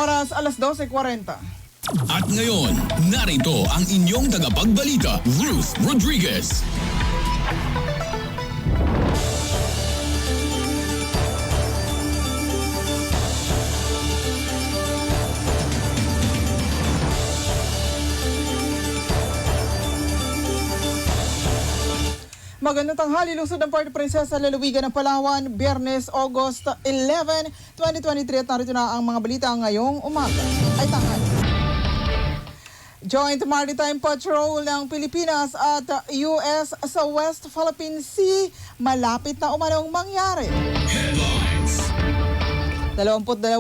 Oras alas 12:40. At ngayon, narito ang inyong tagapagbalita, Ruth Rodriguez. Magandang tanghali, lungsod ng Puerto Princesa, lalawigan ng Palawan, Biyernes, August 11, 2023 at narito na ang mga balita ngayong umaga. Ay tanghali. Joint Maritime Patrol ng Pilipinas at US sa West Philippine Sea, malapit na umanong mangyari. Headlines. 22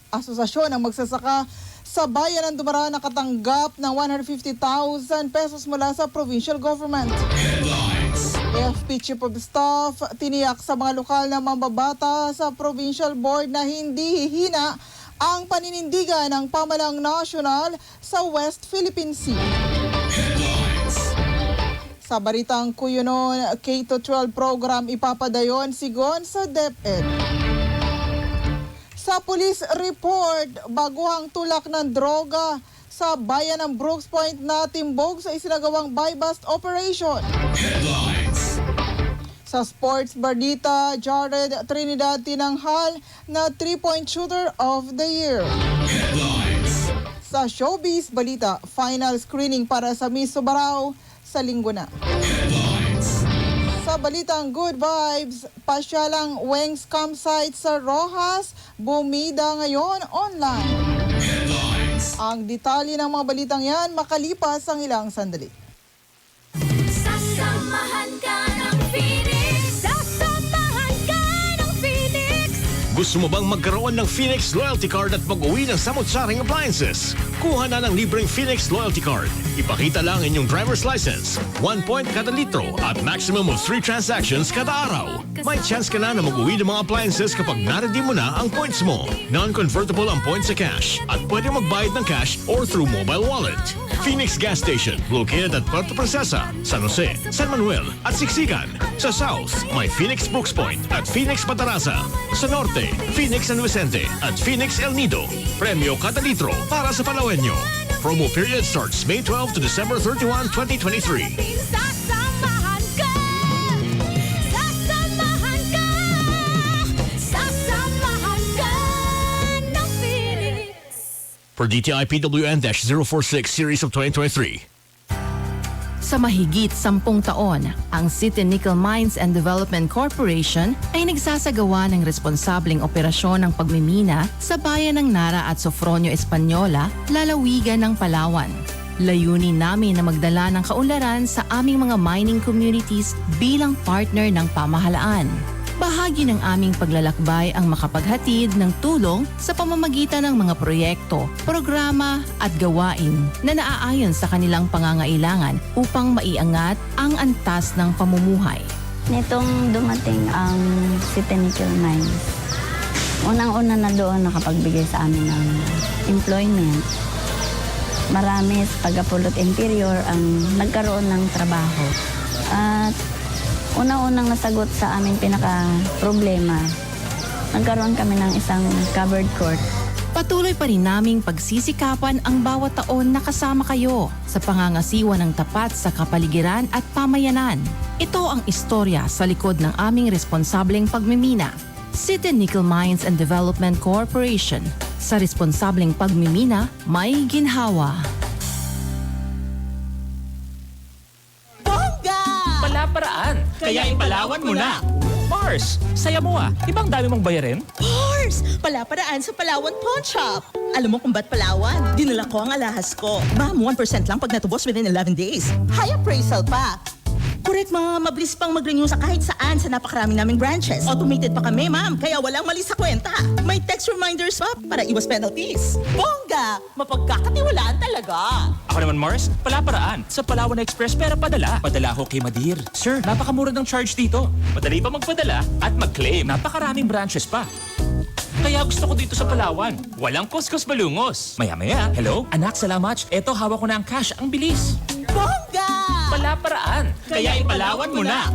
asosasyon ng magsasaka sa bayan ng Dumaran nakatanggap ng 150,000 pesos mula sa provincial government. Headlines. AFP Chief of Staff tiniyak sa mga lokal na mambabata sa provincial board na hindi hihina ang paninindigan ng pamalang nasyonal sa West Philippine Sea. Headlines. Sa Baritang Cuyunon, K-12 program ipapadayon sigon sa DepEd. Sa police report, baguhang tulak ng droga sa bayan ng Brooks Point na timbog sa isinagawang buy-bust operation. Headlines. Sa sports balita, Jared Trinidad tinanghal na 3-point shooter of the year. Headlines. Sa showbiz balita, final screening para sa Miss Subarao sa linggo na. Headlines. Sa balitang Good Vibes, pasyalang Wings campsite sa Rojas, bumida ngayon online. Headlines. Ang detalye ng mga balitang yan makalipas ang ilang sandali. Sasamahan ka ng Phoenix. Sasamahan ka ng Phoenix. Gusto mo bang magkaroon ng Phoenix Loyalty Card at mag-uwi ng samot-saring appliances? Kuha na ng libreng Phoenix Loyalty Card. Ipakita lang inyong driver's license, 1 point kada litro at maximum of 3 transactions kada araw. May chance ka na mag-uwi ng mga appliances kapag na-redeem mo na ang points mo. Non-convertible ang points sa cash at pwede magbayad ng cash or through mobile wallet. Phoenix Gas Station, located at Puerto Princesa, San Jose, San Manuel at Siksikan. Sa South, may Phoenix Brooks Point at Phoenix Patarasa. Sa Norte, Phoenix San Vicente at Phoenix El Nido. Premyo kada litro para sa Palawenyo. Promo period starts May 12 to December 31, 2023. Sasamahan ka. Sasamahan ka. Sasamahan ka ng Phoenix. Per DTI PWN-046 Series of 2023. Sa mahigit 10 taon, ang City Nickel Mines and Development Corporation ay nagsasagawa ng responsableng operasyon ng pagmimina sa bayan ng Nara at Sofronio Española, lalawigan ng Palawan. Layunin namin na magdala ng kaunlaran sa aming mga mining communities bilang partner ng pamahalaan. Bahagi ng aming paglalakbay ang makapaghatid ng tulong sa pamamagitan ng mga proyekto, programa at gawain na naaayon sa kanilang pangangailangan upang maiangat ang antas ng pamumuhay. Nitong dumating ang City Nickel Mines, unang-una na doon nakapagbigay sa amin ng employment. Marami sa taga-Pulot Interior ang nagkaroon ng trabaho. At unang-unang nasagot sa aming pinaka-problema, nagkaroon kami ng isang covered court. Patuloy pa rin naming pagsisikapan ang bawat taon na kasama kayo sa pangangasiwa ng tapat sa kapaligiran at pamayanan. Ito ang istorya sa likod ng aming responsableng pagmimina. City Nickel Mines and Development Corporation. Sa responsableng pagmimina, may ginhawa. Paraan. Kaya ipalawan mo na. Mars, saya mo ah. Ibang dami mong bayarin? Course! Palaparaan sa Palawan Pawn Shop. Alam mo kung ba't Palawan? Dinala ko ang alahas ko. Ma'am, 1% lang pag natubos within 11 days. High appraisal pa. Correct, ma'am. Mabilis pang mag-renew sa kahit saan sa napakarami naming branches. Automated pa kami, ma'am. Kaya walang mali sa kwenta. May text reminders pa para iwas penalties. Bongga! Mapagkakatiwalaan talaga. Ako naman, Mars, palaparaan. Sa Palawan Express, pera padala. Padala ko kay Madir. Sir, napakamura ng charge dito. Madali pa magpadala at mag-claim. Napakaraming branches pa. Kaya gusto ko dito sa Palawan. Walang kuskus balungos. Maya-maya, hello? Anak, salamat. Eto, hawak ko na ang cash. Ang bilis. Bongga! Palaparaan. Kaya ipalawan mo na.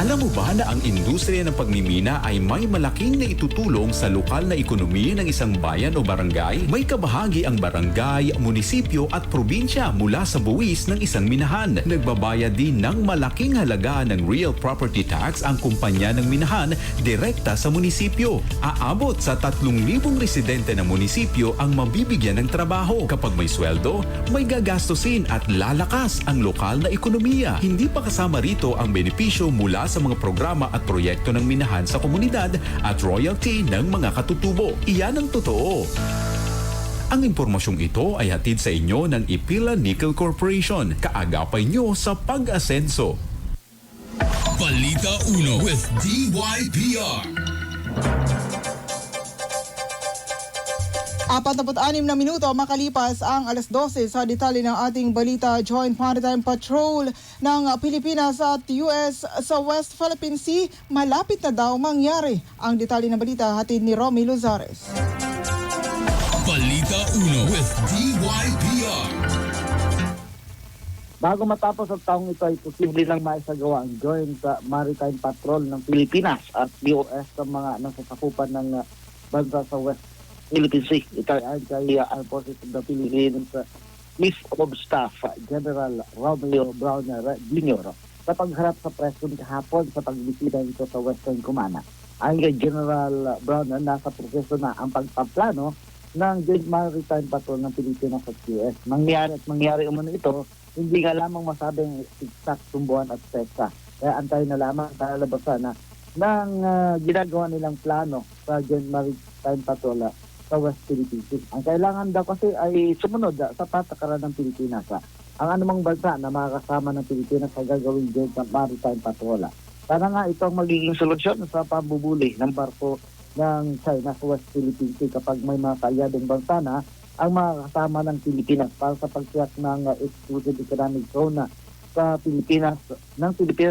Alam mo ba na ang industriya ng pagmimina ay may malaking naitutulong sa lokal na ekonomiya ng isang bayan o barangay? May kabahagi ang barangay, munisipyo at probinsya mula sa buwis ng isang minahan. Nagbabayad din ng malaking halaga ng real property tax ang kumpanya ng minahan direkta sa munisipyo. Aabot sa 3,000 residente ng munisipyo ang mabibigyan ng trabaho. Kapag may sweldo, may gagastusin at lalakas ang lokal na ekonomiya. Hindi pa kasama rito ang benepisyo mula sa mga programa at proyekto ng minahan sa komunidad at royalty ng mga katutubo. Iyan ang totoo. Ang impormasyong ito ay hatid sa inyo ng Ipila Nickel Corporation. Kaagapay nyo sa pag-asenso. Balita Uno with DYPR. 46 na minuto makalipas ang alas 12 sa detalye ng ating balita. Joint Maritime Patrol ng Pilipinas at US sa West Philippine Sea malapit na daw mangyari. Ang detalye ng balita hatid ni Romy Lozares. Balita Uno with DYPR. Bago matapos ang taong ito ay posible lang maisagawa ang Joint Maritime Patrol ng Pilipinas at US sa mga nasasakupan ng bansa sa West Philippine Sea. Ito ay kay Armed Forces of the Philippines Chief of Staff General Romeo Browner Jr. sa pagharap sa press con kahapon sa pagbisita nito sa Western Command. Ang General Browner, nasa proseso na ang pagpaplano ng Joint Maritime Patrol ng Pilipinas at US. Mangyari umano ito, hindi nga lamang masabing exact tumbuhan at pesa. Kaya antayin na lamang kalalabasan ng ginagawa nilang plano sa Joint Maritime Patrol sa West Philippine Sea. Ang kailangan daw kasi ay sumunod sa patakaran ng Pilipinas. Ang anumang bansa na makakasama ng Pilipinas sa gagawin Joint Maritime Patrol. Sana nga ito ang magiging solusyon sa pambubuli ng barko ng China sa West Philippine Sea kapag may mga kalyadong bansa na ang makakasama ng Pilipinas para sa pagsiyak ng exclusive economic zone sa Pilipinas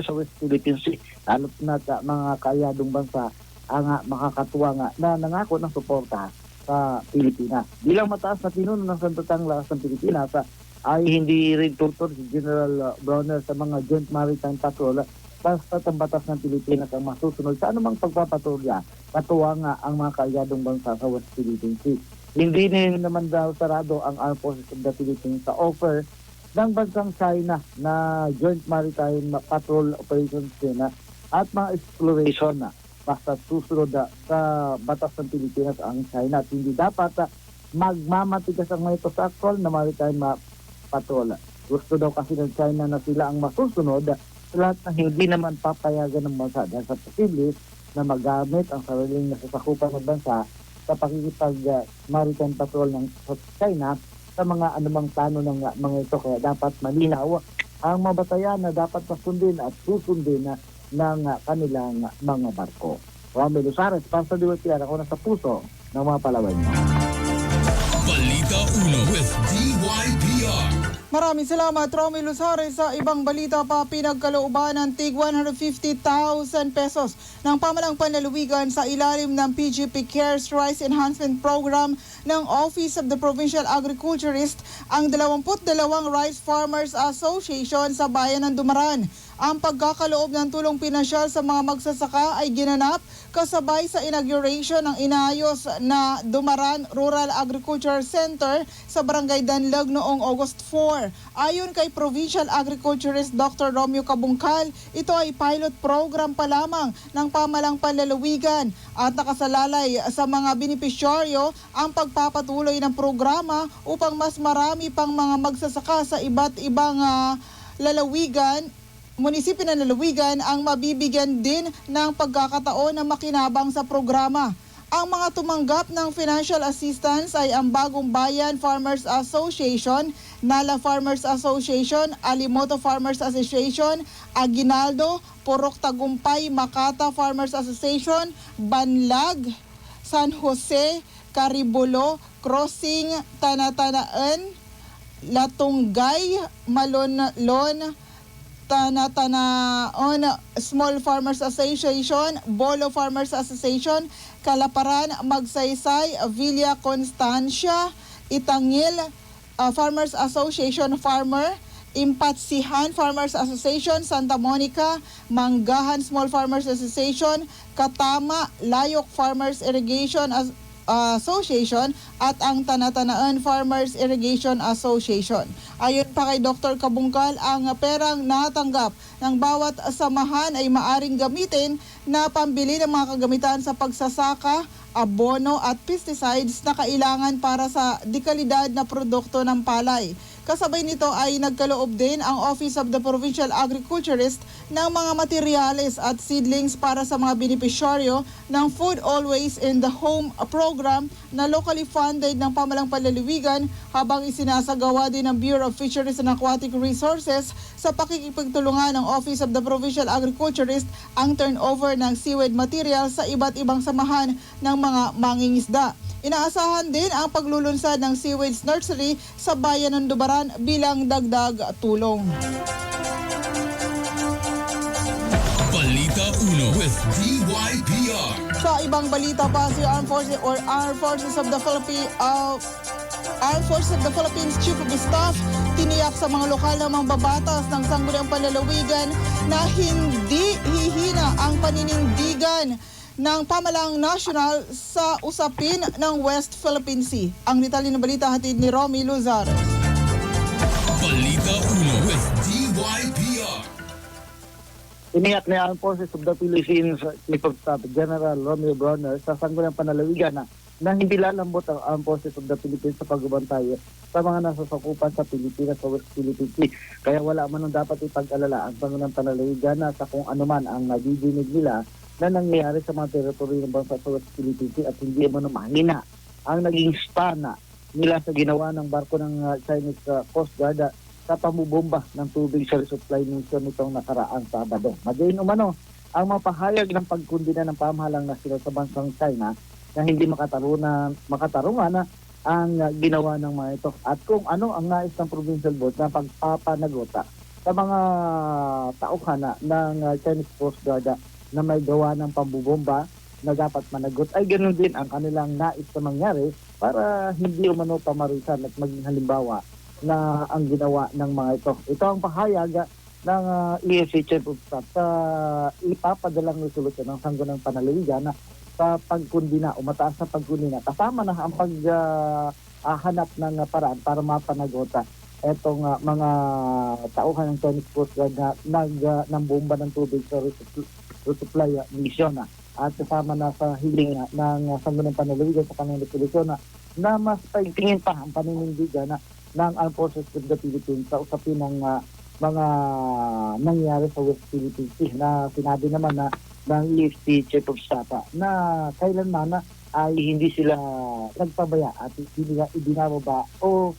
sa West Philippine Sea. Lalo na sa mga kalyadong bansa ang makakatuwa nga na nangako ng suporta sa Pilipinas. Bilang mataas na pinuno ng Sandatang Lakas ng Pilipinas ay hindi rin tutor si General Browner sa mga Joint Maritime Patrol basta ang batas ng Pilipinas ang masusunod sa anumang pagpapatrolya. Katuwa nga ang mga kalyadong bansa sa West Philippine Sea. Hindi naman daw sarado ang Armed Forces of the Philippines sa offer ng bansang China na Joint Maritime Patrol Operations din at mga exploration basta susunod sa batas ng Pilipinas ang China at hindi dapat magmamatigas ang mga ito sa actual na maritime patrol. Gusto daw kasi ng China na sila ang masusunod sa lahat na hindi naman papayagan ng bansa dahil sa posible na magamit ang sariling nasasakupan ng bansa sa pakikipag maritime patrol ng China sa mga anumang plano ng mga ito. Kaya dapat malinaw ang mabatayan na dapat masundin at susundin ng kanilang mga barko. Romy Lozares, para sa DYPR, ako nasa puso ng mga Palawan niya. Balita Uno with DYPR. Maraming salamat, Romy Lozares. Sa ibang balita pa, pinagkalooban ng tig 150,000 pesos ng pamalang panlalawigan sa ilalim ng PGP Cares Rice Enhancement Program ng Office of the Provincial Agriculturist ang 22 Rice Farmers Association sa bayan ng Dumaran. Ang pagkakaloob ng tulong pinasyal sa mga magsasaka ay ginanap kasabay sa inauguration ng inayos na Dumaran Rural Agriculture Center sa Barangay Danlag noong August 4. Ayon kay Provincial Agriculturist Dr. Romeo Cabungcal, ito ay pilot program pa lamang ng pamalang panlalawigan at nakasalalay sa mga benepisyaryo ang pagpapatuloy ng programa upang mas marami pang mga magsasaka sa iba't ibang munisipyo ng lalawigan ang mabibigyan din ng pagkakataon na makinabang sa programa. Ang mga tumanggap ng financial assistance ay ang Bagong Bayan Farmers Association, Nala Farmers Association, Alimoto Farmers Association, Aguinaldo, Purok Tagumpay, Makata Farmers Association, Banlag, San Jose, Caribolo, Crossing, Tanatanaan, Latunggay, Malonlon, Tanatanaon Small Farmers Association, Bolo Farmers Association, Kalaparan, Magsaysay, Villa Constancia, Itangil Farmers Association Farmer, Impatsihan Farmers Association, Santa Monica, Manggahan Small Farmers Association, Katama, Layok Farmers Irrigation Association at ang Tanatanaan Farmers Irrigation Association. Ayon pa kay Dr. Kabungkal, ang perang natanggap ng bawat samahan ay maaring gamitin na pambili ng mga kagamitan sa pagsasaka, abono at pesticides na kailangan para sa dekalidad na produkto ng palay. Kasabay nito ay nagkaloob din ang Office of the Provincial Agriculturist ng mga materyales at seedlings para sa mga benepisyaryo ng Food Always in the Home program na locally funded ng Pamalang Panlalawigan, habang isinasagawa din ng Bureau of Fisheries and Aquatic Resources sa pakikipagtulungan ng Office of the Provincial Agriculturist ang turnover ng seaweed material sa iba't ibang samahan ng mga mangingisda. Inaasahan din ang paglulunsad ng seaweeds nursery sa bayan ng Dubaran bilang dagdag tulong. Balita Uno with DYPR. Sa ibang balita pa, si Armed Forces of the Philippines Chief of Staff tiniyak sa mga lokal na mambabatas ng Sangguniang Panlalawigan na hindi hihina ang paninindigan ng Pamalang Nasyonal sa usapin ng West Philippine Sea. Ang detalye ng balita hatid ni Romy Luzar. Balita Uno with DYPR. Iniyak ni Armed Forces of the Philippines Chief of Staff General Romeo Bronner sa Sangguniang Panlalawigan na hindi lalambot ang Armed Forces of the Philippines sa pagbabantay sa mga nasasakupan sa Pilipinas sa West Philippine Sea. Kaya wala man ang dapat ipag-alala ang Sangguniang Panlalawigan sa kung ano man ang nagiginig nila na nangyayari sa mga teritoryo ng bansa sa West Philippine Sea at hindi man mahina ang naging spana nila sa ginawa ng barko ng Chinese Coast Guard sa pamubomba ng tubig sa resupply mission nitong nakaraang Sabado. Madayon umano ang mapahayag ng pagkundina ng pamahalang nasyonal sa bansang China na hindi makatarungan ang ginawa ng mga ito at kung ano ang nais ng provincial board na pagpapanagota sa mga tauhan ng Chinese Coast Guard na may gawa ng pambubomba na dapat managot, ay ganoon din ang kanilang nais na mangyari para hindi umano pamarisan at maging halimbawa na ang ginawa ng mga ito. Ito ang pahayag ng EFC Chief of Staff sa ipapadalang resolusyon ng Sangguniang Panlalawigan sa pagkundina o mataas na pagkundina. Kasama na ang paghanap ng paraan para mapanagota etong mga tauhan ng Chinese Coast Guard na bomba ng tubig sa resupply mission at kasama na sa hiling ng Sangguniang Panlalawigan sa kanilang resolusyon na mas paigtingin pa ang paninindigan ng Armed Forces of the Philippines sa usapin ng mga nangyari sa West Philippine Sea na sinabi naman ng EFC Chief of Staff na kailanman ay hindi sila nagpabaya at hindi nila ibinababa o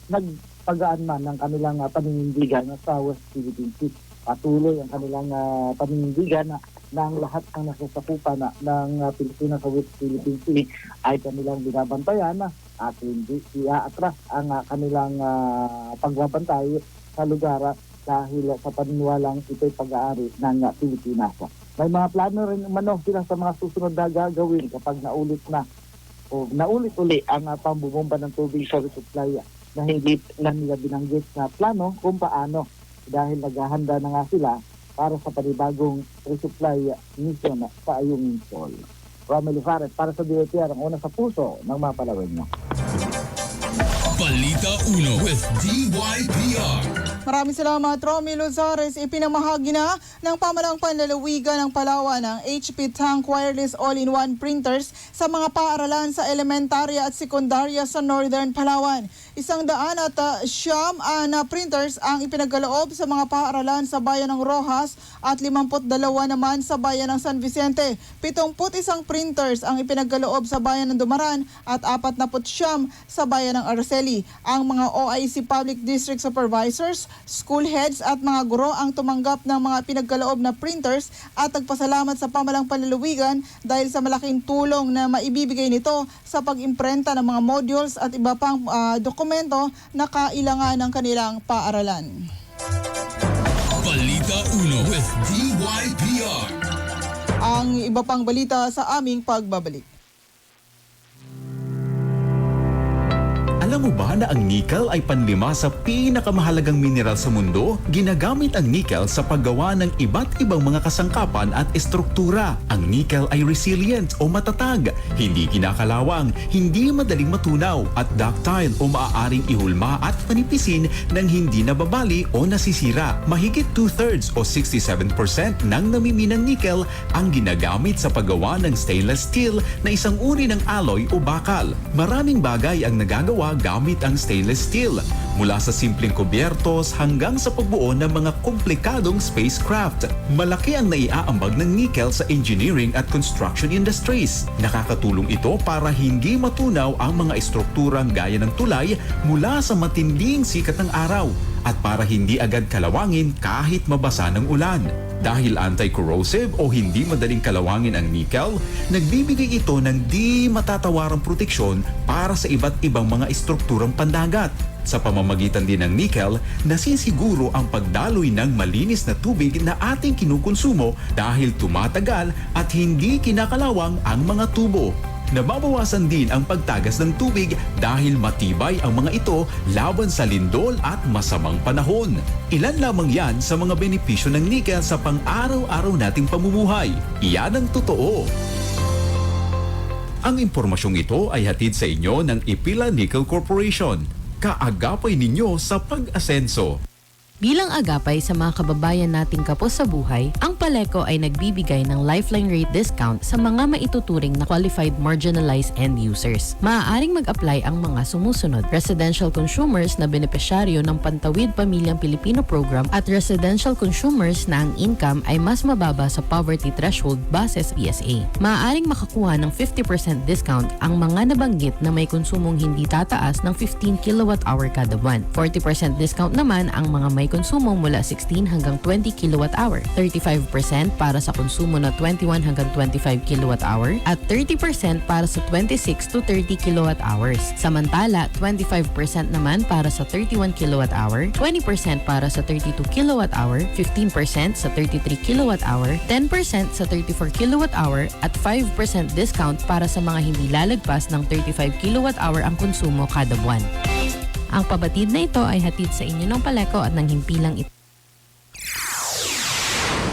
nagpagaan man ng kanilang paninindigan sa West Philippine Sea. Patuloy ang kanilang paninindigan ng lahat ng nasasakupan ng Pilipinas sa West Philippine Sea ay kanilang binabantayan at hindi iaatras ang kanilang pagbabantay sa lugar dahil sa paniniwalang ito'y pag-aari ng Pilipinas. May mga plano rin umano sila sa mga susunod na gagawin kapag naulit uli ang pambubomba ng tubig sa resupply na hindi na nila binanggit na plano kung paano dahil naghahanda na nga sila para sa panibagong resupply mission sa Ayungin Shoal. Romelu Fares para sa DYPR, ang una sa puso ng mga Palawin niya. Balita Uno with DYPR. Maraming salamat, Romy Lozares. Ipinamahagi na ng Pamalang Panlalawigan ng Palawan ng HP Tank Wireless All-in-One Printers sa mga paaralan sa elementarya at sekundarya sa Northern Palawan. 109 na printers ang ipinagkaloob sa mga paaralan sa bayan ng Rojas at 52 naman sa bayan ng San Vicente. 71 printers ang ipinagkaloob sa bayan ng Dumaran at 49 sa bayan ng Araceli. Ang mga OIC Public District Supervisors, school heads at mga guro ang tumanggap ng mga pinagkaloob na printers at nagpasalamat sa Pamalang Panlalawigan dahil sa malaking tulong na maibibigay nito sa pag-imprenta ng mga modules at iba pang dokumento na kailangan ng kanilang paaralan. Balita Uno with DYPR. Ang iba pang balita sa aming pagbabalik. Alam Alam mo ba na ang nickel ay panlima sa pinakamahalagang mineral sa mundo? Ginagamit ang nickel sa paggawa ng iba't ibang mga kasangkapan at estruktura. Ang nickel ay resilient o matatag, hindi kinakalawang, hindi madaling matunaw at ductile o maaaring ihulma at panipisin ng hindi nababali o nasisira. Mahigit 2/3 o 67% ng namiminang nickel ang ginagamit sa paggawa ng stainless steel na isang uri ng alloy o bakal. Maraming bagay ang nagagawa gamit ang stainless steel, mula sa simpleng kubyertos hanggang sa pagbuo ng mga komplikadong spacecraft. Malaki ang naiaambag ng nickel sa engineering at construction industries. Nakakatulong ito para hindi matunaw ang mga estrukturang gaya ng tulay mula sa matinding sikat ng araw at para hindi agad kalawangin kahit mabasa ng ulan. Dahil anti-corrosive o hindi madaling kalawangin ang nickel, nagbibigay ito ng di matatawarang proteksyon para sa iba't ibang mga estrukturang pandagat. Sa pamamagitan din ng nickel, nasisiguro ang pagdaloy ng malinis na tubig na ating kinukonsumo dahil tumatagal at hindi kinakalawang ang mga tubo. Nababawasan din ang pagtagas ng tubig dahil matibay ang mga ito laban sa lindol at masamang panahon. Ilan lamang yan sa mga benepisyo ng nickel sa pang-araw-araw nating pamumuhay. Iyan ang totoo. Ang impormasyong ito ay hatid sa inyo ng Ipila Nickel Corporation. Kaagapay ninyo sa pag-asenso. Bilang agapay sa mga kababayan nating kapos sa buhay, ang Paleco ay nagbibigay ng lifeline rate discount sa mga maituturing na qualified marginalized end users. Maaaring mag-apply ang mga sumusunod: residential consumers na benepisyaryo ng Pantawid Pamilyang Pilipino Program at residential consumers na ang income ay mas mababa sa poverty threshold base sa PSA. Maaaring makakuha ng 50% discount ang mga nabanggit na may konsumong hindi tataas ng 15 kWh kada buwan. 40% discount naman ang mga may konsumo mula 16 hanggang 20 kWh, 35% para sa konsumo na 21 hanggang 25 kWh, at 30% para sa 26 to 30 kWh. Samantala, 25% naman para sa 31 kWh, 20% para sa 32 kWh, 15% sa 33 kWh, 10% sa 34 kWh, at 5% discount para sa mga hindi lalagpas ng 35 kWh ang konsumo kada buwan. Ang pabatid na ito ay hatid sa inyo ng Paleco at ng himpilang ito.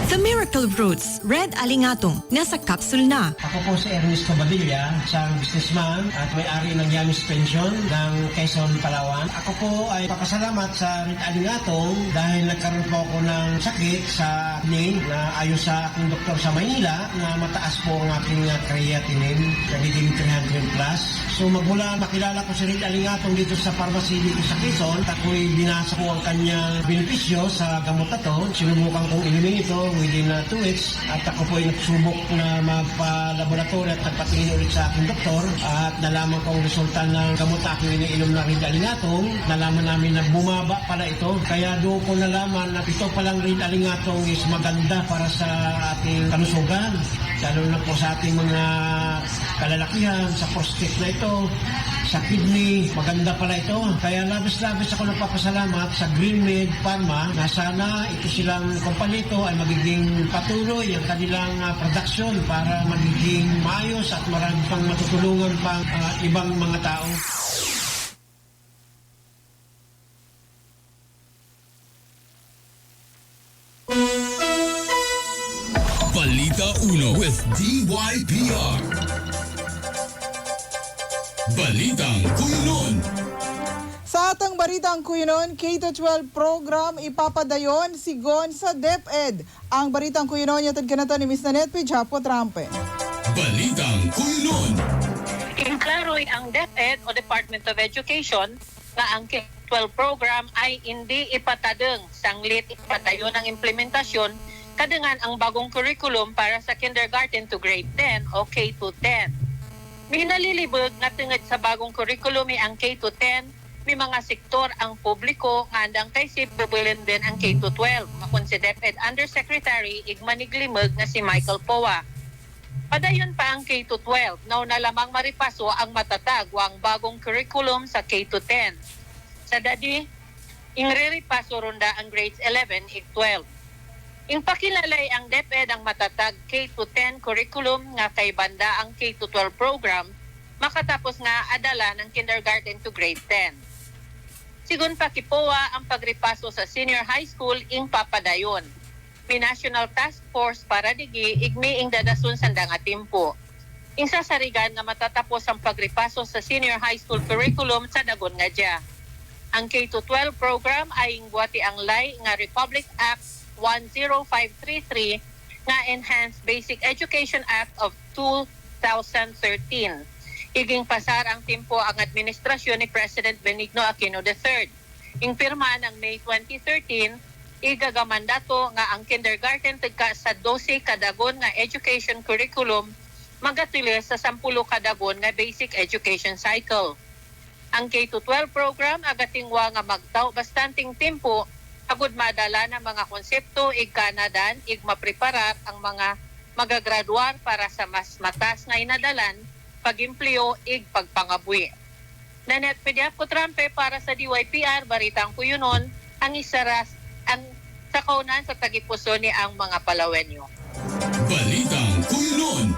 The Miracle Roots Red Alingatong nasa capsule na. Ako po si Ernesto Badilla, isang businessman at may-ari ng Yamis Pension ng Quezon, Palawan. Ako po ay papasalamat sa Red Alingatong dahil nagkaroon po ako ng sakit sa kidney na ayon sa aking doktor sa Maynila na mataas po ang aking creatinine, nagiging 300 plus. So magmula makilala ko si Red Alingatong dito sa pharmacy dito sa Quezon, ako'y binasa ko ang kanyang benepisyo sa gamot na to. Sinubukan kong inumin ito within 2 weeks at ako po ay nagsubok na magpa-laboratory at nagpatingin ulit sa aking doktor at nalaman ko ang resulta ng gamot na aking iniinom na Red Alingatong. Nalaman namin na bumaba pala ito. Kaya doon ko nalaman na ito palang Red Alingatong is maganda para sa ating kalusugan. Lalo na po sa ating mga kalalakihan, sa prostate na ito, sa kidney, maganda pala ito. Kaya labis-labis ako nagpapasalamat sa Greenmed Pharma na sana ito silang kumpanya ito ay magiging patuloy ang kanilang production para magiging maayos at marami pang matutulungan pang ibang mga tao. Balita Uno with DYPR. Balitang Kuinon. Sa atang Balitang Kuinon, K-12 program ipapadayon sigon sa DepEd. Ang Balitang Kuinon yatad kanata ni Miss Nanette Pijapo Trampe. Balitang Kuinon. Inklaroy ang DepEd o Department of Education na ang K-12 program ay hindi ipatadeng sanglit ipadayon ang implementasyon kadangan ang bagong curriculum para sa kindergarten to grade 10 o K-10. May nalilibog na tungod sa bagong curriculum ang K-10, may mga sektor ang publiko nga andang kay SIP bubilin din ang K-12. Makon si DepEd Undersecretary Igmaniglimog na si Michael Poa. Padayon pa ang K-12, na lamang maripaso ang matatag ang bagong curriculum sa K-10. Sa dadi, ingriripaso ronda ang grades 11 ug 12. Impakilalay ang DepEd ang matatag K-10 curriculum nga kay banda ang K-12 program makatapos nga adala ng kindergarten to grade 10. Sigun pa kipowa ang pagripaso sa senior high school ing papadayon. May National Task Force para digi igmiing dadasun sandang atimpo. Insa sarigan nga matatapos ang pagripaso sa senior high school curriculum sa dagon nga dya. Ang K-12 program ay ingwati ang lay nga Republic Act 10533 nga Enhanced Basic Education Act of 2013. Iging pasar ang timpo ang administrasyon ni President Benigno Aquino III. Ing pirma ng May 2013, igagamandato nga ang kindergarten tagka sa 12 kadagon nga education curriculum magatulis sa 10 kadagon nga basic education cycle. Ang K-12 program agatingwa nga magtaw bastanting tempo agud madala na mga konsepto ig kanadan ig mapreparar ang mga magagraduar para sa mas matas nga inadalan pag-empleo ig pagpangabuhi. Nanette Pediaco Trampe para sa DYPR Baritang Kuyunon ang isaras ang sakaunan sa tagipuso ni ang mga Palawenyo. Balitang Kuyunon.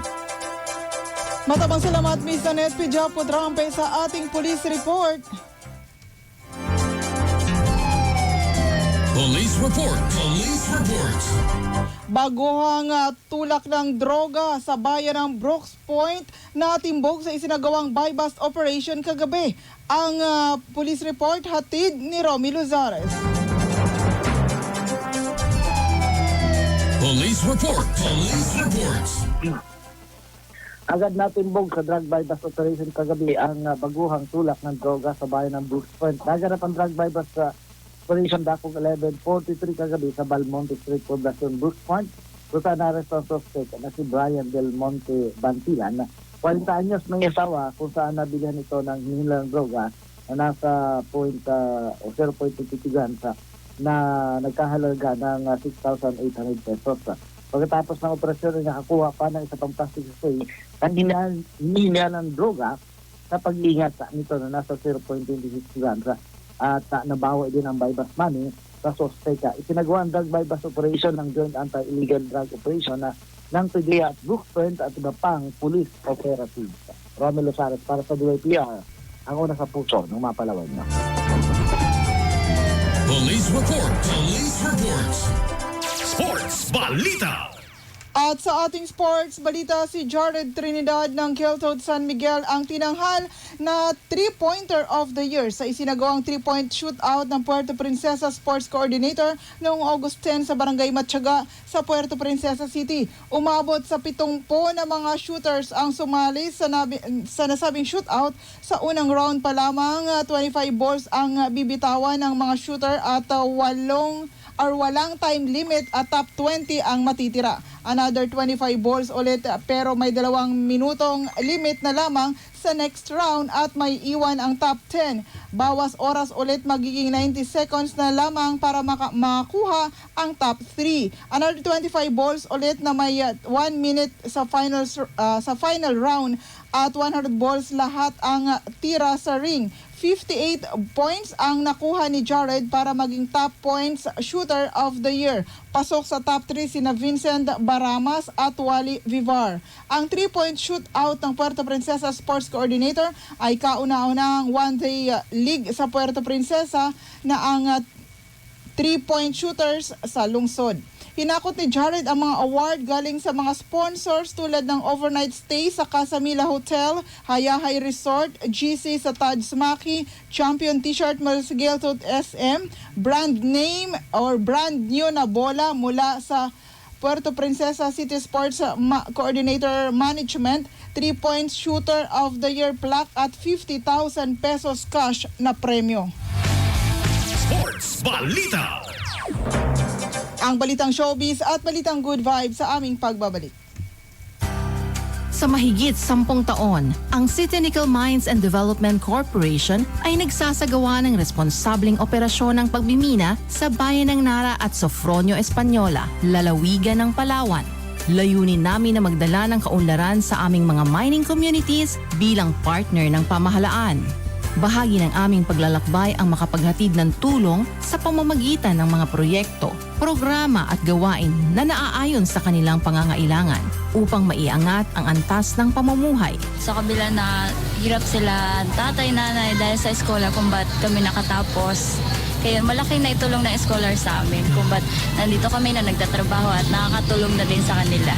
Matabang salamat, Miss Nanette Pediaco Trampe sa ating police report. Police report. Police reports. Baguhang tulak ng droga sa bayan ng Brooks Point na timbog sa isinagawang buy-bust operation kagabi. Ang police report hatid ni Romy Luzares. Police report. Police reports. Agad natimbog sa drug buy-bust operation kagabi ang baguhang tulak ng droga sa bayan ng Brooks Point. Naganap ang drug buy-bust sa Operation Dakong 1143 kagabi sa Balmonte Street, Poblacion, Brooks Point. Ruta na arresto ang suspect na si Brian Del Monte Bantilan, 40 anyos ng asawa kung saan nabilihan ito ng hinilang droga na nasa 0.22 grams na nagkahalaga ng 6,800 pesos. Pagkatapos ng operasyon ay nakakuha pa ng isa pang plastic spray ang hinihinga ng droga sa pag-iingat nito na nasa 0.26 grams at nabawi din ang buy-bust money sa suspect. Isinagawa ang drug buy-bust operation ng Joint Anti-Illegal Drug Operation ng PDEA at Brooks Point at iba pang police operatives. Romel Losares para sa DYPR, ang una sa puso ng mga Palawenyo. Police report. Police reports. Sports Balita. At sa ating sports balita, si Jared Trinidad ng Keltod San Miguel ang tinanghal na 3-pointer of the year sa isinagawang 3-point shootout ng Puerto Princesa Sports Coordinator noong August 10 sa Barangay Matyaga sa Puerto Princesa City. Umabot sa 70 na mga shooters ang sumali sa nasabing shootout. Sa unang round pa lamang, 25 balls ang bibitawan ng mga shooter at walang time limit at top 20 ang matitira. Another 25 balls ulit pero may 2 minutong limit na lamang sa next round at may iwan ang top 10. Bawas oras ulit magiging 90 seconds na lamang para makakuha ang top 3. Another 25 balls ulit na may 1 minute sa final round at 100 balls lahat ang tira sa ring. 58 points ang nakuha ni Jared para maging top points shooter of the year. Pasok sa top 3 sina Vincent Baramas at Wally Vivar. Ang 3-point shootout ng Puerto Princesa Sports Coordinator ay kauna-unahang one-day league sa Puerto Princesa na ang 3-point shooters sa lungsod. Hinakot ni Jared ang mga award galing sa mga sponsors tulad ng overnight stay sa Casamila Hotel, Hayahay Resort, GC sa Taj Maki, Champion T-shirt mula sa Geltod SM, brand name or brand new na bola mula sa Puerto Princesa City Sports Coordinator Management, 3-point shooter of the year plaque at 50,000 pesos cash na premyo. Sports Balita. Ang balitang showbiz at balitang good vibes sa aming pagbabalik. Sa mahigit 10 taon, ang City Nickel Mines and Development Corporation ay nagsasagawa ng responsableng operasyon ng pagmimina sa bayan ng Nara at Sofronio Española, lalawigan ng Palawan. Layunin namin na magdala ng kaunlaran sa aming mga mining communities bilang partner ng pamahalaan. Bahagi ng aming paglalakbay ang makapaghatid ng tulong sa pamamagitan ng mga proyekto, programa at gawain na naaayon sa kanilang pangangailangan upang maiangat ang antas ng pamumuhay. Sa kabila na hirap sila tatay, nanay dahil sa eskola kung ba't kami nakatapos. Kaya malaki na itulong ng scholar sa amin kung ba't nandito kami na nagtatrabaho at nakakatulong na din sa kanila.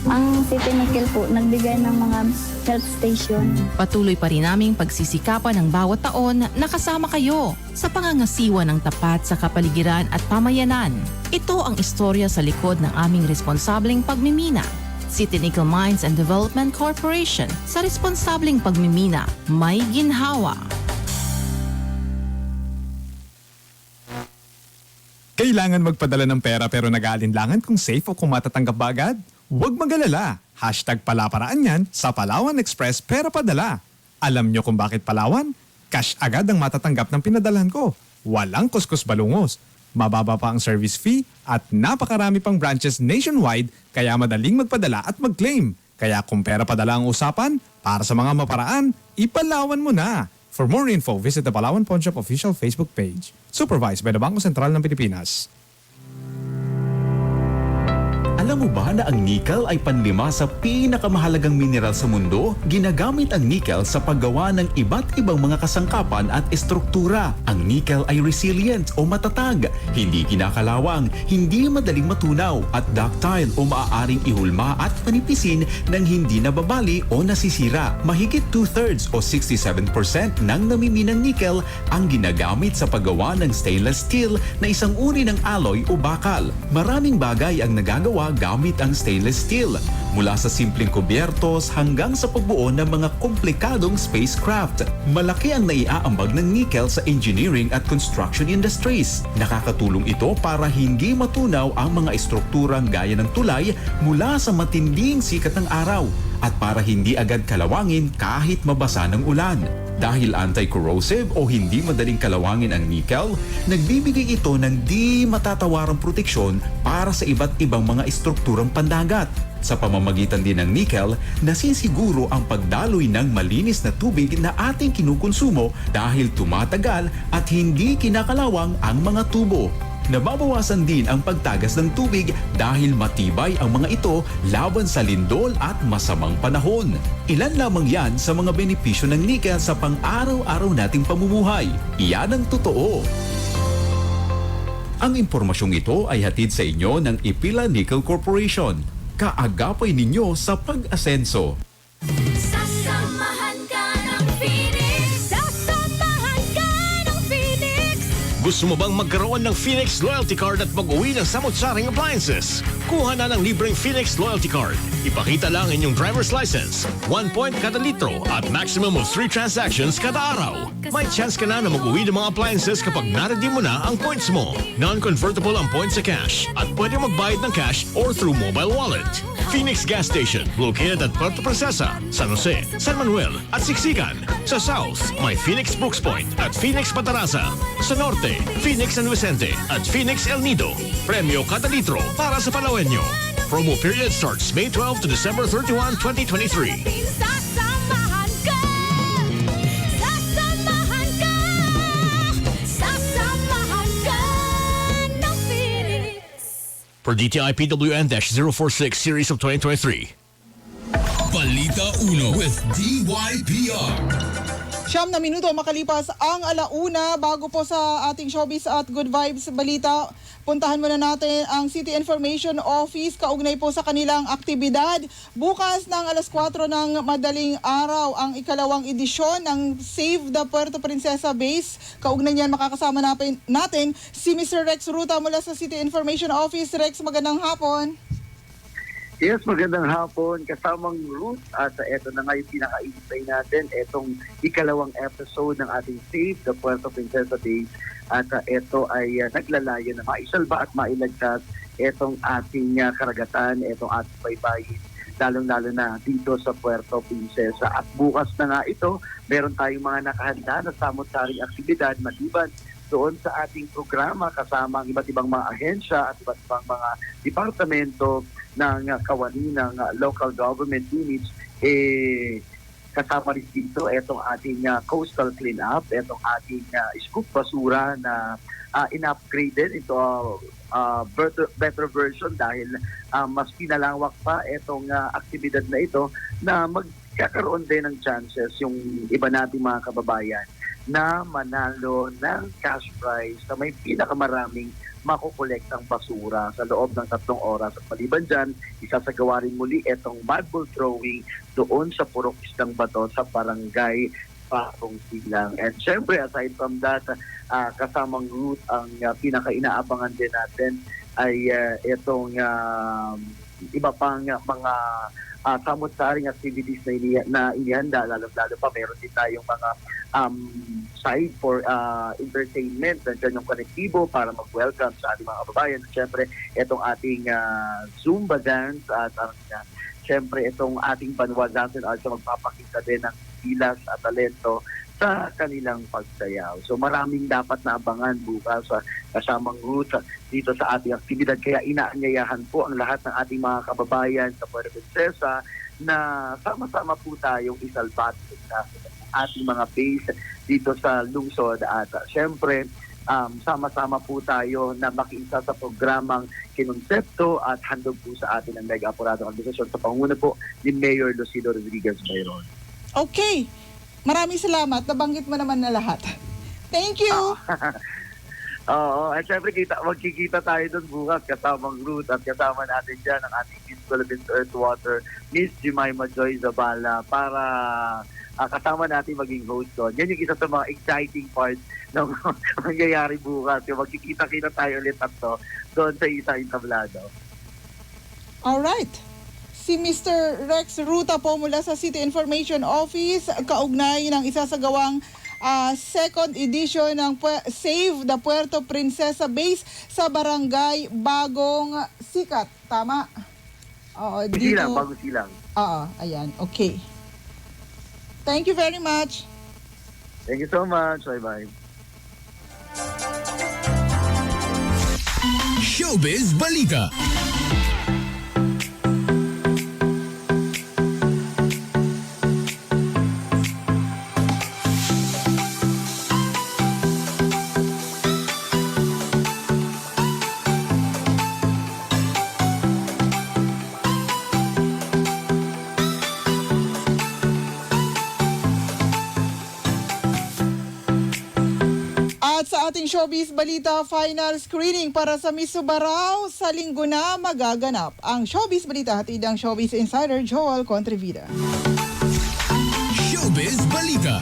Ang City Nickel po, nagbigay ng mga health station. Patuloy pa rin naming pagsisikapan ng bawat taon na kasama kayo sa pangangasiwa ng tapat sa kapaligiran at pamayanan. Ito ang istorya sa likod ng aming responsableng pagmimina. City Nickel Mines and Development Corporation. Sa responsableng pagmimina, may ginhawa. Kailangan magpadala ng pera pero nag-aalinlangan kung safe o kung matatanggap ba agad? Huwag mag-alala. #palaparaan yan sa Palawan Express Pera Padala. Alam nyo kung bakit Palawan? Cash agad ang matatanggap ng pinadalhan ko. Walang kuskus balungos. Mababa pa ang service fee at napakarami pang branches nationwide kaya madaling magpadala at mag-claim. Kaya kung pera padala ang usapan, para sa mga maparaan, ipalawan mo na. For more info, visit the Palawan Pawn Shop official Facebook page. Supervised by the Bangko Sentral ng Pilipinas. Alam mo ba na ang nickel ay panlima sa pinakamahalagang mineral sa mundo? Ginagamit ang nickel sa paggawa ng iba't ibang mga kasangkapan at estruktura. Ang nickel ay resilient o matatag, hindi kinakalawang, hindi madaling matunaw at ductile o maaaring ihulma at panipisin ng hindi nababali o nasisira. Mahigit 2/3 o 67% ng namiminang nickel ang ginagamit sa paggawa ng stainless steel na isang uri ng alloy o bakal. Maraming bagay ang nagagawa gamit ang stainless steel, mula sa simpleng kubyertos hanggang sa pagbuo ng mga komplikadong spacecraft. Malaki ang naiaambag ng nickel sa engineering at construction industries. Nakakatulong ito para hindi matunaw ang mga estrukturang gaya ng tulay mula sa matinding sikat ng araw at para hindi agad kalawangin kahit mabasa ng ulan. Dahil anti-corrosive o hindi madaling kalawangin ang nickel, nagbibigay ito ng di matatawarang proteksyon para sa iba't ibang mga estrukturang pandagat. Sa pamamagitan din ng nickel, nasisiguro ang pagdaloy ng malinis na tubig na ating kinukonsumo dahil tumatagal at hindi kinakalawang ang mga tubo. Nababawasan din ang pagtagas ng tubig dahil matibay ang mga ito laban sa lindol at masamang panahon. Ilan lamang yan sa mga benepisyo ng nickel sa pang-araw-araw nating pamumuhay. Iyan ang totoo. Ang impormasyong ito ay hatid sa inyo ng Ipila Nickel Corporation. Kaagapay ninyo sa pag-asenso. Sasamahan ka ng Phoenix. Sasamahan ka ng Phoenix. Gusto mo bang magkaroon ng Phoenix Loyalty Card at mag-uwi ng samot-saring appliances? Kuha na ng libreng Phoenix Loyalty Card. Ipakita lang inyong driver's license, 1 point kada litro at maximum of 3 transactions kada araw. May chance ka na mag-uwi ng mga appliances kapag na-redeem mo na ang points mo. Non-convertible ang points sa cash at pwede magbayad ng cash or through mobile wallet. Phoenix Gas Station, located at Puerto Princesa, San Jose, San Manuel at Siksikan. Sa South, may Phoenix Brooks Point at Phoenix Patarasa. Sa Norte, Phoenix San Vicente at Phoenix El Nido. Premyo kada litro para sa Palawenyo. Promo period starts May 12 to December 31, 2023. Sasamahan ka. Sasamahan ka. Sasamahan ka ng Phoenix. Per DTI PWN-046 series of 2023. Balita Uno with DYPR. 9 na minuto makalipas ang 1:00 bago po sa ating showbiz at good vibes balita. Puntahan muna natin ang City Information Office kaugnay po sa kanilang aktibidad. Bukas ng 4:00 ng madaling araw ang ikalawang edisyon ng Save the Puerto Princesa Base. Kaugnay niyan makakasama natin si Mr. Rex Ruta mula sa City Information Office. Rex, magandang hapon. Yes, magandang hapon. Kasamang Ruth at eto na nga yung pinaka-intay natin. Etong ikalawang episode ng ating Save the Puerto Princesa Base. At ito ay naglalayo na maisalba at mailigtas etong ating karagatan, etong ating baybayin, lalong-lalo na dito sa Puerto Princesa. At bukas na nga ito, meron tayong mga nakahanda na samot-saring aktibidad maliban doon sa ating programa kasama ang iba't ibang mga ahensya at iba't ibang mga departamento ng kawani ng local government units. kasama rin dito itong ating coastal cleanup, itong ating scoop basura na in-upgraded ito better version dahil mas pinalawak pa itong aktibidad na ito na magkakaroon din ng chances yung iba nating mga kababayan na manalo ng cash prize na may pinakamaraming makukolektang basura sa loob ng 3 oras. At maliban dyan, isasagawa rin muli itong marble throwing doon sa Purok Isdang Bato sa barangay Parong Silang. And syempre, aside from that, kasamang route, ang pinaka-inaabangan din natin ay itong iba pang mga samot-saring activities na inihanda. Lalo pa, meron din tayong mga side for entertainment. Nandiyan yung Connectivo para mag-welcome sa ating mga kababayan. Siyempre, itong ating Zumba dance at siyempre, itong ating Banwa Dance and Arts na magpapakita din ng gilas at talento sa kanilang pagsayaw. So maraming dapat na abangan bukas sa kasamang route dito sa ating aktibidad. Kaya inaanyayahan po ang lahat ng ating mga kababayan sa Puerto Princesa na sama-sama po tayong isalbati sa ating mga base dito sa lungsod. At syempre, sama-sama po tayo na makiisa sa programang kinonsepto at handog po sa atin ang mega apuradong organisasyon sa panguna po ni Mayor Lucido Rodriguez Bayron. Okay. Maraming salamat. Nabanggit mo naman na lahat. Thank you! Oo, at syempre magkikita tayo doon bukas kasamang Ruth at kasama natin dyan ang ating Miss Philippines Earth Water, Miss Jemima Joy Zabala para kasama natin maging host doon. Yan yung isa sa mga exciting parts ng mangyayari bukas. Yung magkikita-kita tayo ulit at doon sa isang entablado. Alright. Si Mr. Rex Ruta po mula sa City Information Office, kaugnay ng isasagawang second edition ng Save the Puerto Princesa Base sa Barangay Bagong Sikat. Tama? Oo, dito. Bagong Silang. Oo, ayan. Okay. Thank you very much. Thank you so much. Bye-bye. Showbiz Balita. Sa ating showbiz balita, final screening para sa Miss Subarao sa linggo na magaganap. Ang showbiz balita, hatid ang showbiz insider Joel Contrevida. Showbiz Balita.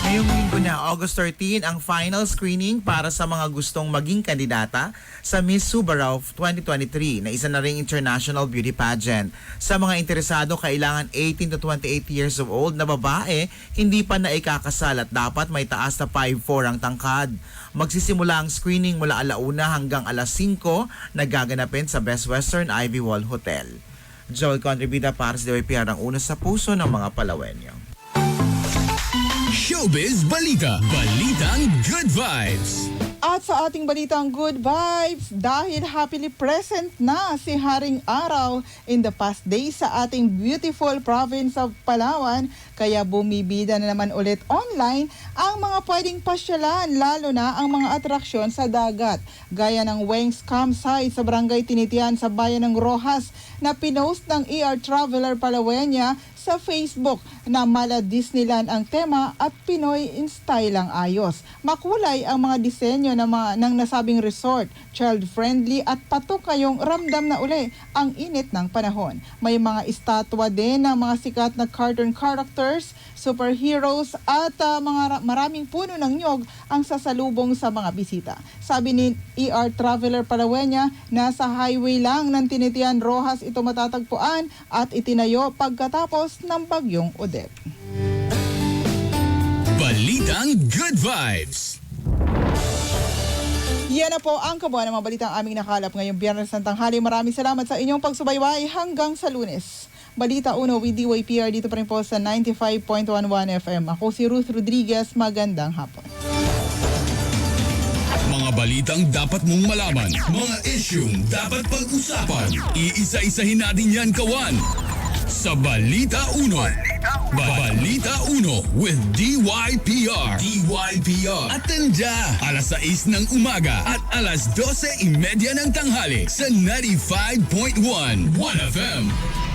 Ngayong linggo na, August 13, ang final screening para sa mga gustong maging kandidata sa Miss Subarao 2023 na isa na ring international beauty pageant. Sa mga interesado, kailangan 18 to 28 years of old na babae, hindi pa na ikakasal at dapat may taas na 5'4 ang tangkad. Magsisimula ang screening mula 1:00 hanggang 5:00 na gaganapin sa Best Western Ivy Wall Hotel. Joel Contribida para sa DYPR, ang una sa puso ng mga Palawenyo. Showbiz Balita. Balitang Good Vibes. At sa ating balitang Good Vibes, dahil happily present na si Haring Araw in the past days sa ating beautiful province of Palawan, kaya bumibida na naman ulit online ang mga pwedeng pasyalan, lalo na ang mga atraksyon sa dagat. Gaya ng Weng's Campsite sa Barangay Tinitian sa Bayan ng Rojas na pinost ng ER Traveler Palawenya sa Facebook na mala Disneyland ang tema at Pinoy in style ang ayos. Makulay ang mga disenyo ng nasabing resort, child-friendly at patok kayong ramdam na uli ang init ng panahon. May mga estatwa din ng mga sikat na cartoon characters, superheroes at maraming puno ng nyog ang sasalubong sa mga bisita. Sabi ni ER Traveler Palawenya, nasa highway lang ng Tinitian Rojas ito matatagpuan at itinayo pagkatapos ng bagyong Odette. Balitang Good Vibes. Yan na po ang kabuuan ng mga balitang aming nakalap ngayong Biyernes ng tanghali. Maraming salamat sa inyong pagsubaybay hanggang sa Lunes. Balita Uno with DYPR dito pa rin po sa 95.11 FM. Ako si Ruth Rodriguez. Magandang hapon. Mga balitang dapat mong malaman. Mga isyung dapat pag-usapan. Iisa-isahin natin yan, kawan. sa Balita 1. Balita 1 with DYPR. Atenda alas 6 ng umaga at alas 12:30 ng tanghali sa 95.1 1FM.